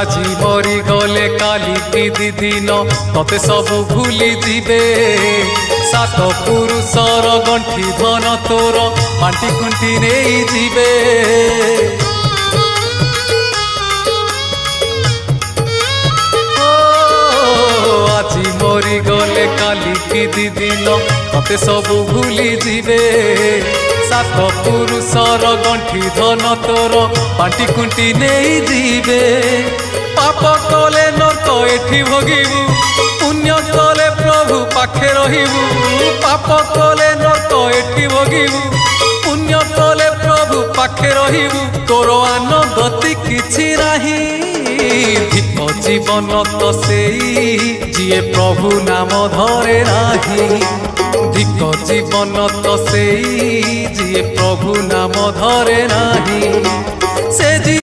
আজি মরি গলে কালি কি দিদিন ততে সবু ভুলি দিবে সাত পুরুষর গণ্ঠি ধন তোর বান্টি কুণ্টি নেই দিবে আজি মরি গলে কালি কি দিদিন ততে সবু ভুলি দিবে সাত পুরুষর গণ্ঠি ধন তোর বান্টি কুণ্টি নেই দিবে পাপ কলে নরক এঠি ভোগিবু পুণ্য কলে প্রভু পাখে রহিবু পাপ কলে নরক এঠি ভোগিবু পুণ্য কলে প্রভু পাখে রহিবু তোর আন গতি কিছু নাহি দীপ জীবন তো সেই যিয়ে প্রভু নাম ধরে নাহি দীপ জীবন তো সেই যিয়ে প্রভু নাম ধরে নাহি সে